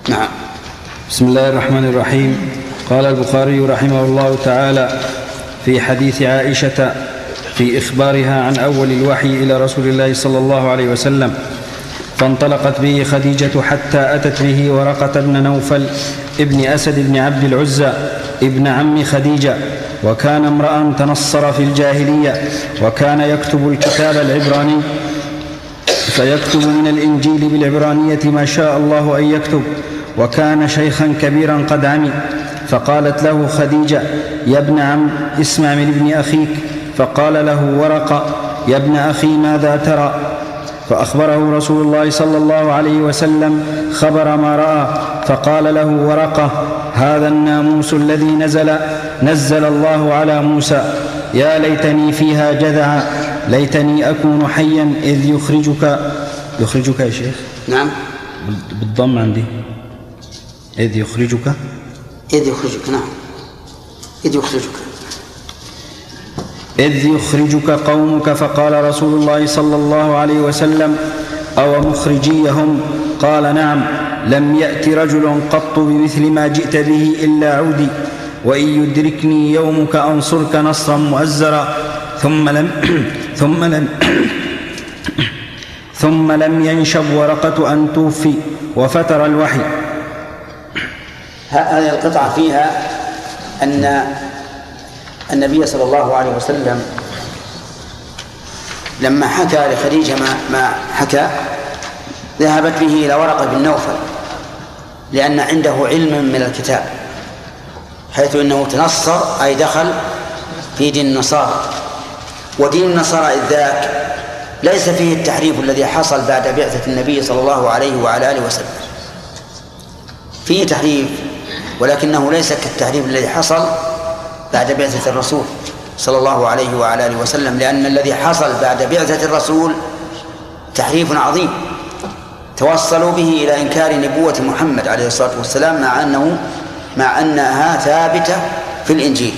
نعم. بسم الله الرحمن الرحيم. قال البخاري رحمه الله تعالى في حديث عائشة في إخبارها عن أول الوحي إلى رسول الله صلى الله عليه وسلم: فانطلقت به خديجة حتى أتت به ورقة بن نوفل ابن أسد بن عبد العزى ابن عم خديجة، وكان امرأ تنصر في الجاهلية، وكان يكتب الكتاب العبراني، فيكتب من الإنجيل بالعبرانية ما شاء الله أن يكتب، وكان شيخا كبيرا قد عمي. فقالت له خديجة: يا ابن عم، اسمع من ابن أخيك. فقال له ورقة: يا ابن أخي، ماذا ترى؟ فأخبره رسول الله صلى الله عليه وسلم خبر ما رأى. فقال له ورقة: هذا الناموس الذي نزل الله على موسى، يا ليتني فيها جذعا، ليتني أكون حيا إذ يخرجك يا شيخ. نعم، بالضم عندي. إذ يخرجك. نعم، إذ يخرجك قومك. فقال رسول الله صلى الله عليه وسلم: أو مخرجيهم؟ قال: نعم، لم يأت رجل قط بمثل ما جئت به إلا عودي، وإن يدركني يومك أنصرك نصرا مؤزرا. ثم لم ينشب ورقة أن توفي، وفتر الوحي. هذه القطعة فيها أن النبي صلى الله عليه وسلم لما حكى لخديجة ما حكى، ذهبت به إلى ورقة بن نوفل، لأن عنده علم من الكتاب، حيث أنه تنصر أي دخل في دين النصارى. ودين النصارى إذ ذاك ليس فيه التحريف الذي حصل بعد بعثة النبي صلى الله عليه وعلى آله وسلم. فيه تحريف، ولكنه ليس كالتحريف الذي حصل بعد بعثة الرسول صلى الله عليه وعلى آله وسلم، لأن الذي حصل بعد بعثة الرسول تحريف عظيم توصلوا به إلى إنكار نبوة محمد عليه الصلاة والسلام، مع أنها ثابتة في الإنجيل.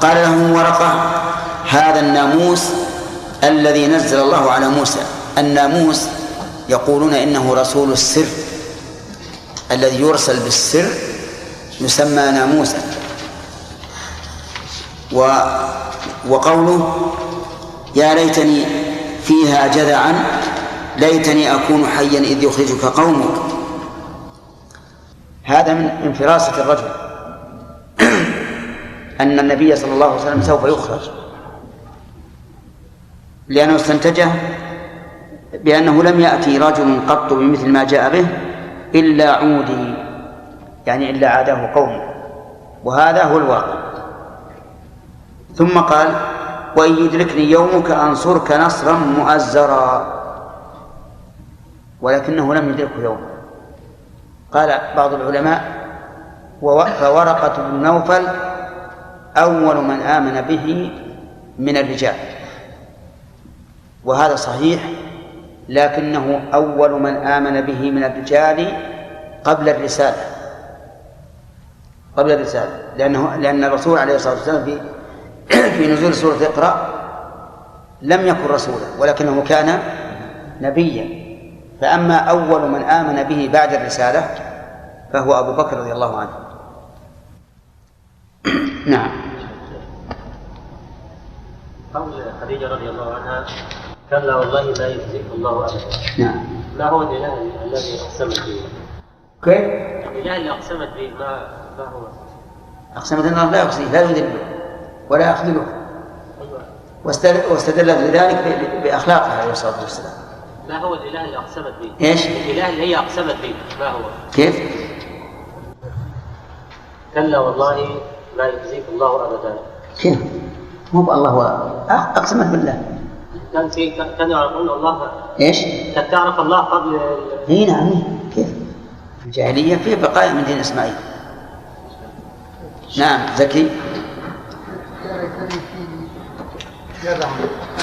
قال له ورقة: هذا الناموس الذي نزل الله على موسى. الناموس يقولون إنه رسول السر، الذي يرسل بالسر يسمى ناموسا. وقوله: يا ليتني فيها جذعا، ليتني أكون حيا إذ يخرجك قومك. هذا من فراسة الرجل أن النبي صلى الله عليه وسلم سوف يخرج، لأنه استنتجه بأنه لم يأتي رجل قط بمثل ما جاء به إلا عودي، يعني إلا عاده قومه، وهذا هو الواقع. ثم قال: وإن يدركني يومك أنصرك نصرا مؤزرا، ولكنه لم يدركه يوم. قال بعض العلماء: فورقة بن نوفل أول من آمن به من الرجال، وهذا صحيح، لكنه أول من آمن به من الرجال قبل الرسالة، لأن الرسول عليه الصلاة والسلام في نزول سورة اقرأ لم يكن رسولا، ولكنه كان نبيا. فأما أول من آمن به بعد الرسالة فهو أبو بكر رضي الله عنه. نعم. قول خديجة رضي الله عنها: كلا والله لا يخزيك الله أبدا. نعم. ما هو الإله الذي أقسمت به؟ كيف؟ الإله اللي أقسمت به ما هو؟ أقسمت أن الله لا يخزيه، لا يذله ولا يخذله، واستدلت لذلك بأخلاقها عليه الصلاة والسلام. ما هو الإله اللي أقسمت به؟ إيش؟ الإله اللي هي أقسمت به ما هو؟ كيف؟ كلا والله لا يخزيك الله أبدا. كيف؟ مو الله أقسمت بالله. كان يعرفون الله. إيش؟ كان تعرف الله قبل. نعم. كيف؟ الجاهلية فيه بقايا من دين إسماعيل. نعم. زكي.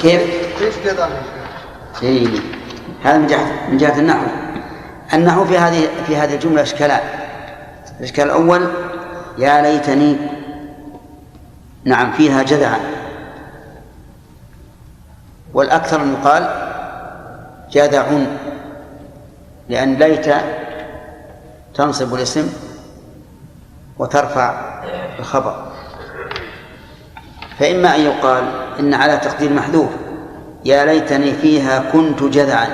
كيف؟ إيه. هذا من جهة النحو. النحو في هذه الجملة إشكالان. الإشكال الأول: يا ليتني، نعم، فيها جذعا، والأكثر أن يقال جذع، لأن ليت تنصب الاسم وترفع الخبر، فإما أن يقال إن على تقدير محذوف يا ليتني فيها كنت جذعا،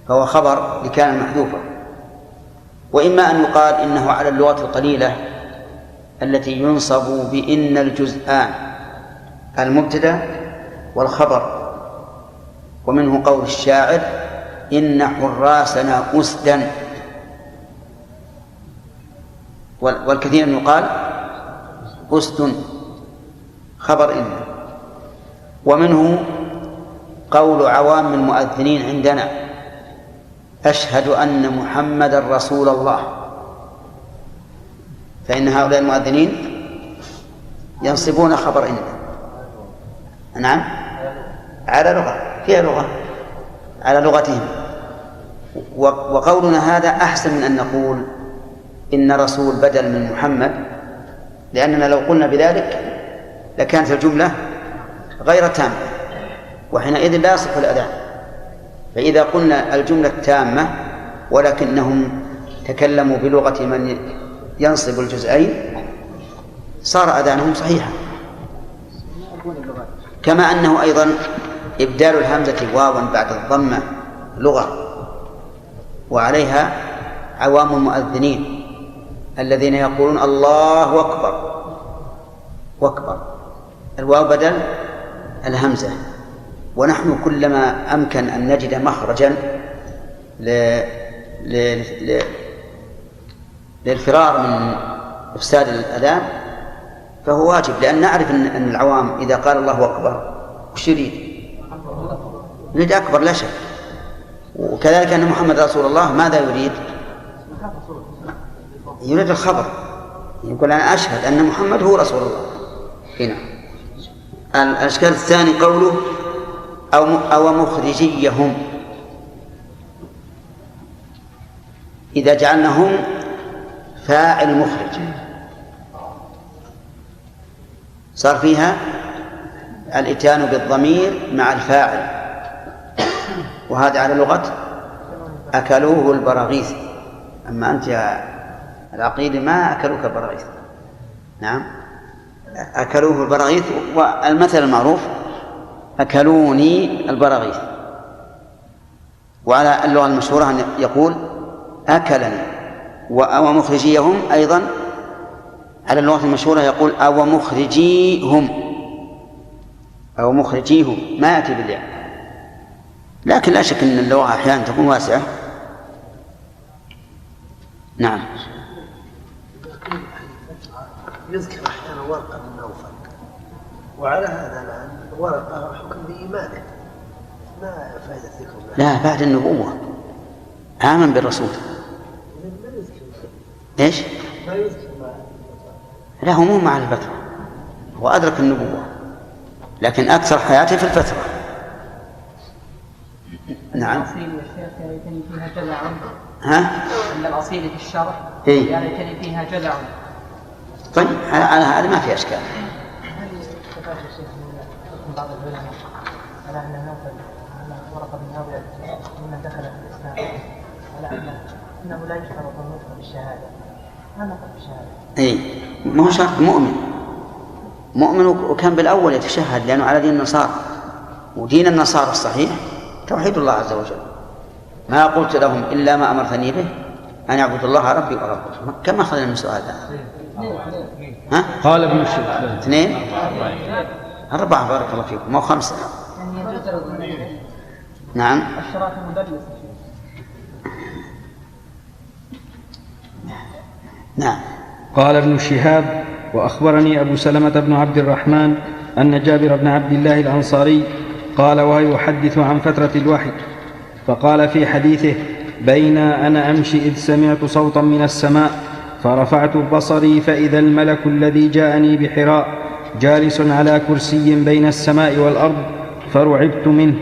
فهو خبر لكان محذوفا، وإما أن يقال إنه على اللغة القليلة التي ينصب بإن الجزآن المبتدأ والخبر، ومنه قول الشاعر إن حراسنا أسدا، والكثير أن يقال أسد خبر إن. ومنه قول عوام المؤذنين عندنا أشهد أن محمد رسول الله، فإن هؤلاء المؤذنين ينصبون خبر إن. نعم، على لغة فيها لغة على لغتهم. وقولنا هذا أحسن من أن نقول إن رسول بدل من محمد، لأننا لو قلنا بذلك لكانت الجملة غير تامة، وحينئذ لا يصح الأذان. فإذا قلنا الجملة تامة ولكنهم تكلموا بلغة من ينصب الجزئين صار أذانهم صحيحا. كما أنه أيضا إبدال الهمزة واوا بعد الضمة لغة، وعليها عوام المؤذنين الذين يقولون الله أكبر، وأكبر الواو بدل الهمزة. ونحن كلما أمكن أن نجد مخرجا للفرار من إفساد الأذان فهو واجب، لأن نعرف أن العوام إذا قال الله أكبر وش يريد أكبر لا شك. وكذلك أن محمد رسول الله ماذا يريد؟ يريد الخبر، يقول أنا أشهد أن محمد هو رسول الله. هنا الأشكال الثاني قوله أو مخرجيهم، إذا جعلناهم فاعل مخرج صار فيها الإتيان بالضمير مع الفاعل، وهذا على لغة أكلوه البراغيث. أما أنت يا العقيل ما أكلوك البراغيث. نعم، أكلوه البراغيث، والمثل المعروف أكلوني البراغيث. وعلى اللغة المشهورة أن يقول أكلني. أو مخرجيهم أيضا على اللغة المشهورة يقول أو مخرجيهم أو مخرجيهم، ما يأتي بالياء، لكن لا شك أن اللغة أحيانا تكون واسعة. نعم. يذكر أحيانا ورقة من نوفل، وعلى هذا الآن ورقة حكم بإيمانه، ما فائدة ذكر؟ لا، بعد النبوة آمن بالرسول. ليش؟ ما يذكر. لا، هو مو مع الفترة، هو أدرك النبوة لكن أكثر حياته في الفترة. نعم. الأصيل يا شيخ يا ليتني فيها جذع. ها؟ أن الأصيل في الشرح إيه؟ يا ليتني فيها جذع. طيب على هذا ما في أشكال. هل استفاد الشيخ من بعض العلماء على أن نوفل على ورقة من هؤلاء ممن دخل في الإسلام على أنه لا يشترط النطق بالشهادة؟ ما نطق بالشهادة؟ إيه، ما هو شرط مؤمن وكان بالأول يتشهد، لأنه على دين النصارى، ودين النصارى الصحيح توحيد الله عز وجل. ما قلت لهم إلا ما أمرتني به أن يعبدوا الله ربي وربكم. كم أخذنا من سؤال هذا؟ ها؟ قال ابن الشيخ 2 4 بارك الله فيكم، ما هو 5. نعم. الشراط مدلس. نعم. قال ابن شهاب وأخبرني أبو سلمة بن عبد الرحمن أن جابر بن عبد الله الأنصاري قال وهو يحدث عن فترة الوحي، فقال في حديثه بين أنا أمشي إذ سمعت صوتا من السماء فرفعت بصري فإذا الملك الذي جاءني بحراء جالس على كرسي بين السماء والأرض فرعبت منه،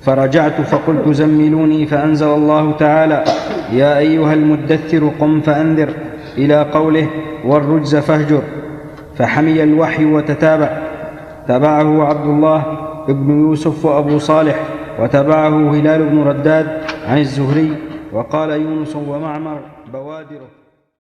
فرجعت فقلت زملوني، فأنزل الله تعالى يا أيها المدثر قم فأنذر إلى قوله والرجز فاهجر، فحمي الوحي وتتابع، تبعه عبد الله بن يوسف وأبو صالح، وتبعه هلال بن رداد عن الزهري. وقال يونس ومعمر بوادره.